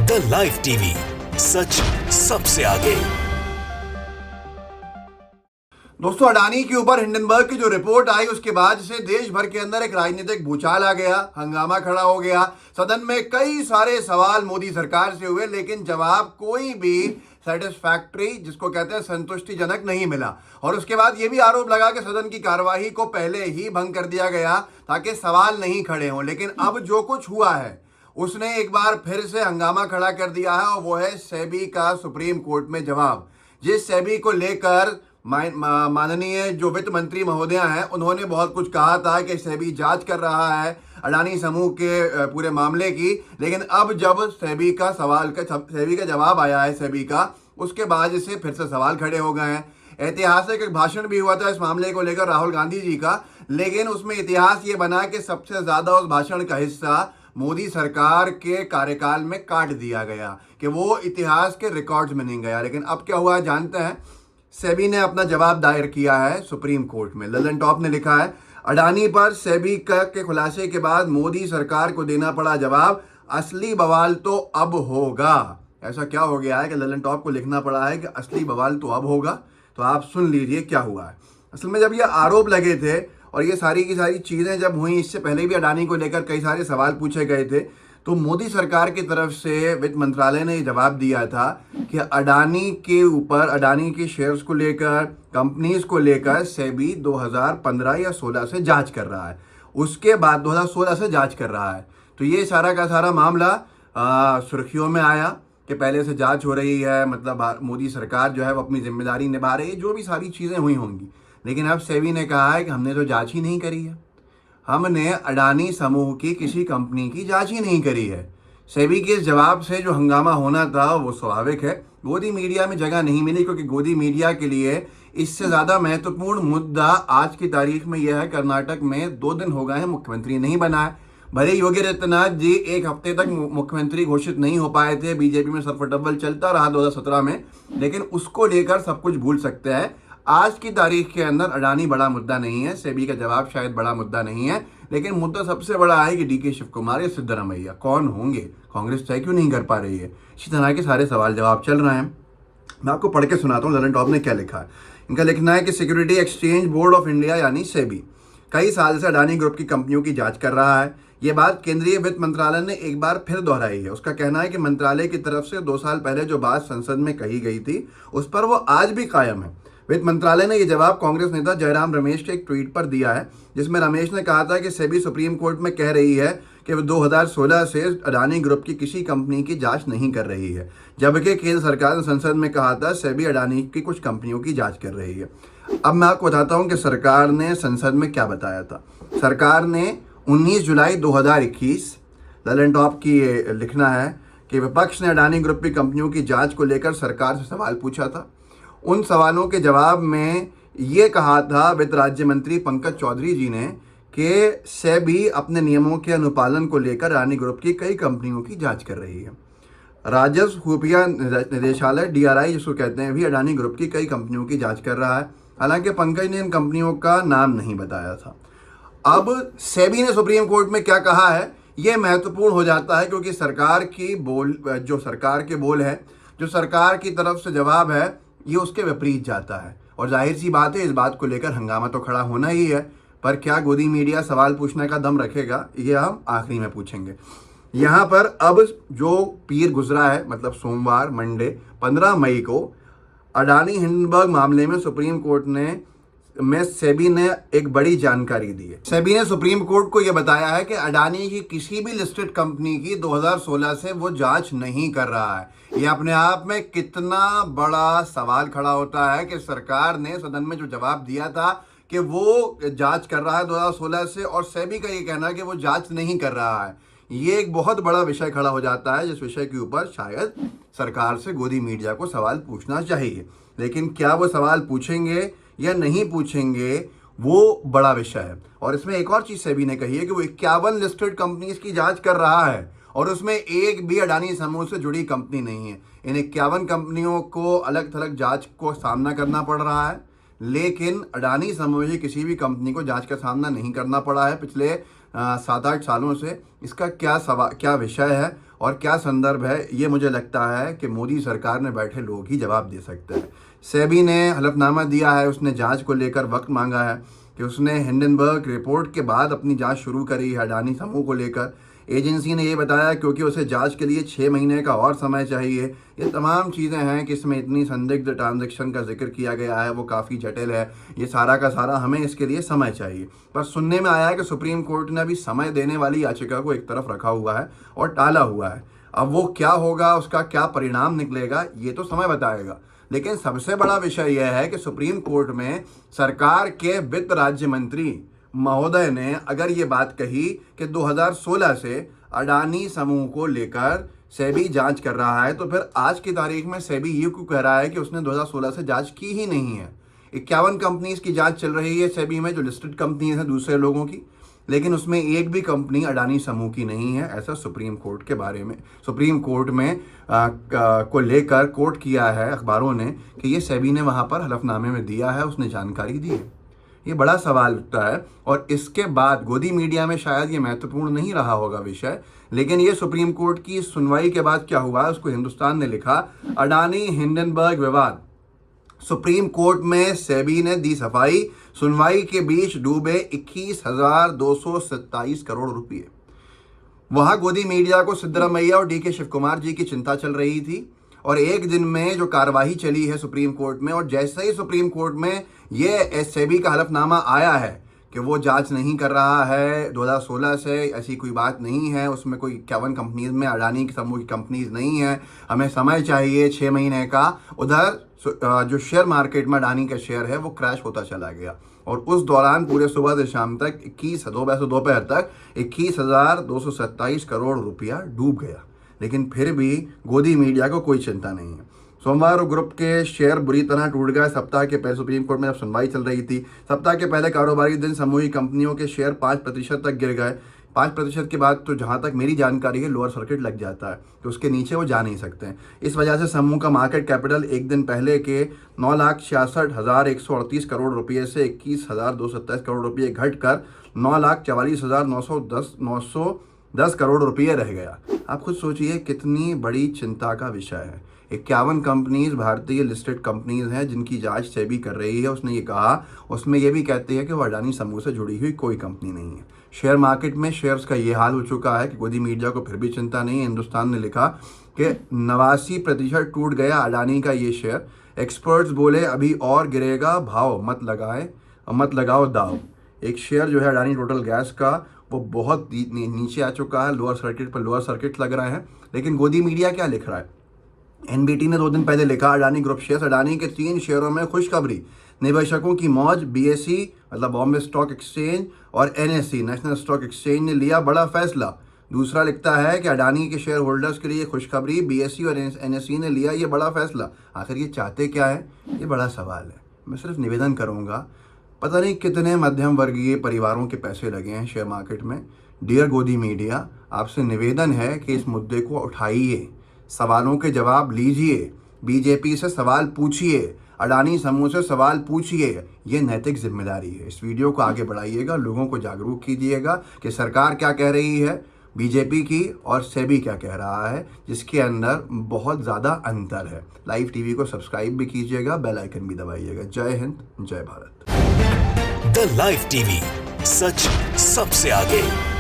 The live TV, सच सबसे आगे। दोस्तों, अडानी के ऊपर हिंडनबर्ग की जो रिपोर्ट आई उसके बाद से देश भर के अंदर एक राजनीतिक भूचाल आ गया, हंगामा खड़ा हो गया। सदन में कई सारे सवाल मोदी सरकार से हुए, लेकिन जवाब कोई भी सेटिस्फैक्टरी, जिसको कहते हैं संतुष्टिजनक, नहीं मिला। और उसके बाद ये भी आरोप लगा कि सदन की कार्यवाही को पहले ही भंग कर दिया गया ताकि सवाल नहीं खड़े हों। लेकिन अब जो कुछ हुआ है उसने एक बार फिर से हंगामा खड़ा कर दिया है, और वो है सेबी का सुप्रीम कोर्ट में जवाब। जिस सेबी को लेकर माननीय जो वित्त मंत्री महोदया हैं, उन्होंने बहुत कुछ कहा था कि सेबी जांच कर रहा है अडानी समूह के पूरे मामले की। लेकिन अब जब सेबी का जवाब आया है सेबी का, उसके बाद से फिर से सवाल खड़े हो गए हैं। ऐतिहासिक एक भाषण भी हुआ था इस मामले को लेकर राहुल गांधी जी का, लेकिन उसमें इतिहास ये बना कि सबसे ज्यादा उस भाषण का हिस्सा मोदी सरकार के कार्यकाल में काट दिया गया, कि वो इतिहास के रिकॉर्ड्स में नहीं गया। लेकिन अब क्या हुआ जानते हैं। सेबी ने अपना जवाब दायर किया है सुप्रीम कोर्ट में। ललन टॉप ने लिखा है, अडानी पर सेबी के खुलासे के बाद मोदी सरकार को देना पड़ा जवाब, असली बवाल तो अब होगा। ऐसा क्या हो गया है कि ललन टॉप को लिखना पड़ा है कि असली बवाल तो अब होगा? तो आप सुन लीजिए क्या हुआ है। असल में जब ये आरोप लगे थे और ये सारी की सारी चीज़ें जब हुई, इससे पहले भी अडानी को लेकर कई सारे सवाल पूछे गए थे, तो मोदी सरकार की तरफ से वित्त मंत्रालय ने जवाब दिया था कि अडानी के ऊपर, अडानी के शेयर्स को लेकर, कंपनीज को लेकर सेबी 2015 या 16 से जांच कर रहा है। उसके बाद 2016 से जांच कर रहा है। तो ये सारा का सारा मामला सुर्खियों में आया कि पहले से जांच हो रही है, मतलब मोदी सरकार जो है वो अपनी जिम्मेदारी निभा रही है, जो भी सारी चीज़ें हुई होंगी। लेकिन अब सेबी ने कहा है कि हमने तो जांच ही नहीं करी है, हमने अडानी समूह की किसी कंपनी की जांच ही नहीं करी है। सेबी के इस जवाब से जो हंगामा होना था वो स्वाभाविक है। गोदी मीडिया में जगह नहीं मिली, क्योंकि गोदी मीडिया के लिए इससे ज़्यादा महत्वपूर्ण मुद्दा आज की तारीख में यह है, कर्नाटक में 2 दिन हो गए हैं मुख्यमंत्री नहीं बना है। भले योगी आदित्यनाथ जी 1 हफ्ते तक मुख्यमंत्री घोषित नहीं हो पाए थे, बीजेपी में सरफटबल चलता रहा 2017 में, लेकिन उसको लेकर सब कुछ भूल सकते हैं। आज की तारीख के अंदर अडानी बड़ा मुद्दा नहीं है, सेबी का जवाब शायद बड़ा मुद्दा नहीं है, लेकिन मुद्दा सबसे बड़ा है कि डीके शिव कुमार या सिद्धरामैया कौन होंगे, कांग्रेस तय क्यों नहीं कर पा रही है। इसी तरह के सारे सवाल जवाब चल रहे हैं। मैं आपको पढ़ के सुनाता हूँ ललन टॉप ने क्या लिखा है। इनका लिखना है कि security exchange board of India यानी सेबी कई साल से अडानी ग्रुप की कंपनियों की जांच कर रहा है। ये बात केंद्रीय वित्त मंत्रालय ने एक बार फिर दोहराई है। उसका कहना है कि मंत्रालय की तरफ से 2 साल पहले जो बात संसद में कही गई थी उस पर वो आज भी कायम है। वित्त मंत्रालय ने यह जवाब कांग्रेस नेता जयराम रमेश के एक ट्वीट पर दिया है, जिसमें रमेश ने कहा था कि सेबी सुप्रीम कोर्ट में कह रही है कि वो 2016 से अडानी ग्रुप की किसी कंपनी की जांच नहीं कर रही है, जबकि केंद्र सरकार ने संसद में कहा था सेबी अडानी की कुछ कंपनियों की जांच कर रही है। अब मैं आपको बताता हूं कि सरकार ने संसद में क्या बताया था। सरकार ने 19 जुलाई 2021, ललन टॉप की लिखना है कि विपक्ष ने अडानी ग्रुप की कंपनियों की जाँच को लेकर सरकार से सवाल पूछा था। उन सवालों के जवाब में ये कहा था वित्त राज्य मंत्री पंकज चौधरी जी ने कि सेबी अपने नियमों के अनुपालन को लेकर अडानी ग्रुप की कई कंपनियों की जांच कर रही है। राजस्व खुफिया निदेशालय DRI जिसको कहते हैं, भी अडानी ग्रुप की कई कंपनियों की जांच कर रहा है। हालांकि पंकज ने इन कंपनियों का नाम नहीं बताया था। अब सेबी ने सुप्रीम कोर्ट में क्या कहा है ये महत्वपूर्ण हो जाता है, क्योंकि सरकार की जो सरकार के बोल है, जो सरकार की तरफ से जवाब है, ये उसके विपरीत जाता है। और जाहिर सी बात है, इस बात को लेकर हंगामा तो खड़ा होना ही है। पर क्या गोदी मीडिया सवाल पूछने का दम रखेगा, ये हम आखिरी में पूछेंगे। यहाँ पर अब जो पीर गुजरा है, मतलब सोमवार, मंडे 15 मई को अडानी हिंडनबर्ग मामले में सुप्रीम कोर्ट में सेबी ने एक बड़ी जानकारी दी है। सेबी ने सुप्रीम कोर्ट को यह बताया है कि अडानी की किसी भी लिस्टेड कंपनी की 2016 से वो जांच नहीं कर रहा है। ये अपने आप में कितना बड़ा सवाल खड़ा होता है कि सरकार ने सदन में जो जवाब दिया था कि वो जांच कर रहा है 2016 से, और सेबी का ये कहना है कि वो जांच नहीं कर रहा है। ये एक बहुत बड़ा विषय खड़ा हो जाता है, जिस विषय के ऊपर शायद सरकार से गोदी मीडिया को सवाल पूछना चाहिए। लेकिन क्या वो सवाल पूछेंगे या नहीं पूछेंगे, वो बड़ा विषय है। और इसमें एक और चीज सेबी ने कही है कि वो 51 लिस्टेड कंपनीज की जांच कर रहा है, और उसमें एक भी अडानी समूह से जुड़ी कंपनी नहीं है। इन 51 कंपनियों को अलग थलग जांच को सामना करना पड़ रहा है, लेकिन अडानी समूह की किसी भी कंपनी को जांच का सामना नहीं करना पड़ा है पिछले 7-8 सालों से, इसका क्या विषय है और क्या संदर्भ है, ये मुझे लगता है कि मोदी सरकार में बैठे लोग ही जवाब दे सकते हैं। सेबी ने हलफनामा दिया है, उसने जांच को लेकर वक्त मांगा है कि उसने हिंडनबर्ग रिपोर्ट के बाद अपनी जांच शुरू करी है अडानी समूह को लेकर। एजेंसी ने ये बताया क्योंकि उसे जांच के लिए 6 महीने का और समय चाहिए। ये तमाम चीज़ें हैं कि इसमें इतनी संदिग्ध ट्रांजैक्शन का जिक्र किया गया है, वो काफ़ी जटिल है। ये सारा का सारा हमें इसके लिए समय चाहिए। पर सुनने में आया है कि सुप्रीम कोर्ट ने अभी समय देने वाली याचिका को एक तरफ रखा हुआ है और टाला हुआ है। अब वो क्या होगा, उसका क्या परिणाम निकलेगा, ये तो समय बताएगा। लेकिन सबसे बड़ा विषय यह है कि सुप्रीम कोर्ट में सरकार के वित्त राज्य मंत्री महोदय ने अगर ये बात कही कि 2016 से अडानी समूह को लेकर सेबी जांच कर रहा है, तो फिर आज की तारीख में सेबी ये क्यों कह रहा है कि उसने 2016 से जांच की ही नहीं है। 51 कंपनीज की जांच चल रही है सेबी में, जो लिस्टेड कंपनीज हैं दूसरे लोगों की, लेकिन उसमें एक भी कंपनी अडानी समूह की नहीं है। ऐसा सुप्रीम कोर्ट के बारे में, सुप्रीम कोर्ट में को लेकर कोर्ट किया है अखबारों ने कि ये सेबी ने वहाँ पर हलफनामे में दिया है, उसने जानकारी दी है। ये बड़ा सवाल उठता है। और इसके बाद गोदी मीडिया में शायद ये महत्वपूर्ण नहीं रहा होगा विषय, लेकिन ये सुप्रीम कोर्ट की सुनवाई के बाद क्या हुआ, उसको हिंदुस्तान ने लिखा, अडानी हिंडनबर्ग विवाद, सुप्रीम कोर्ट में सेबी ने दी सफाई, सुनवाई के बीच डूबे 21,227 करोड़ रुपए। वहां गोदी मीडिया को सिद्धरामैया और डीके शिव कुमार जी की चिंता चल रही थी, और एक दिन में जो कार्रवाई चली है सुप्रीम कोर्ट में, और जैसे ही सुप्रीम कोर्ट में ये सेबी का हलफनामा आया है कि वो जांच नहीं कर रहा है 2016 से, ऐसी कोई बात नहीं है, उसमें कोई 51 कंपनीज में अडानी के समूह की कंपनीज नहीं है, हमें समय चाहिए 6 महीने का। उधर जो शेयर मार्केट में अडानी का शेयर है वो क्रैश होता चला गया, और उस दौरान पूरे सुबह से शाम तक दोपहर तक 21,227 करोड़ रुपया डूब गया। लेकिन फिर भी गोदी मीडिया को कोई चिंता नहीं है। सोमवार ग्रुप के शेयर बुरी तरह टूट गए। सप्ताह के पहले सुप्रीम कोर्ट में जब सुनवाई चल रही थी, सप्ताह के पहले कारोबारी दिन समूही कंपनियों के शेयर 5% तक गिर गए। 5% के बाद तो जहां तक मेरी जानकारी है लोअर सर्किट लग जाता है, तो उसके नीचे वो जा नहीं सकते हैं। इस वजह से समूह का मार्केट कैपिटल एक दिन पहले के 9,66,138 करोड़ रुपये से 21,227 करोड़ रुपये घटकर 9,44,910 करोड़ रुपये रह गया। आप खुद सोचिए कितनी बड़ी चिंता का विषय है। 51 कंपनीज भारतीय लिस्टेड कंपनीज हैं जिनकी जांच सेबी कर रही है। उसने ये कहा, उसमें ये भी कहती है कि वो अडानी समूह से जुड़ी हुई कोई कंपनी नहीं है। शेयर मार्केट में शेयर्स का ये हाल हो चुका है कि गोदी मीडिया को फिर भी चिंता नहीं है। हिंदुस्तान ने लिखा कि 89% टूट गया अडानी का ये शेयर। एक्सपर्ट्स बोले अभी और गिरेगा, भाव मत लगाओ दाव। एक शेयर जो है अडानी टोटल गैस का, वो बहुत नीचे आ चुका है, लोअर सर्किट लग रहा है। लेकिन गोदी मीडिया क्या लिख रहा है? एनबीटी ने 2 दिन पहले लिखा, अडानी ग्रुप शेयर्स, अडानी के 3 शेयरों में खुशखबरी, निवेशकों की मौज। बीएसई मतलब बॉम्बे स्टॉक एक्सचेंज और एनएसई नेशनल स्टॉक एक्सचेंज ने लिया बड़ा फैसला। दूसरा लिखता है कि अडानी के शेयर होल्डर्स के लिए खुशखबरी, बीएसई और एनएसई ने लिया ये बड़ा फैसला। आखिर ये चाहते क्या है, ये बड़ा सवाल है। मैं सिर्फ निवेदन करूंगा, पता नहीं कितने मध्यम वर्गीय परिवारों के पैसे लगे हैं शेयर मार्केट में। डियर गोदी मीडिया, आपसे निवेदन है कि इस मुद्दे को उठाइए, सवालों के जवाब लीजिए, बीजेपी से सवाल पूछिए, अडानी समूह से सवाल पूछिए। ये नैतिक जिम्मेदारी है। इस वीडियो को आगे बढ़ाइएगा, लोगों को जागरूक कीजिएगा कि सरकार क्या कह रही है बीजेपी की और सेबी क्या कह रहा है, जिसके अंदर बहुत ज़्यादा अंतर है। लाइव टीवी को सब्सक्राइब भी कीजिएगा, बेल आइकन भी दबाइएगा। जय हिंद, जय भारत। द लाइव टीवी, सच सबसे आगे।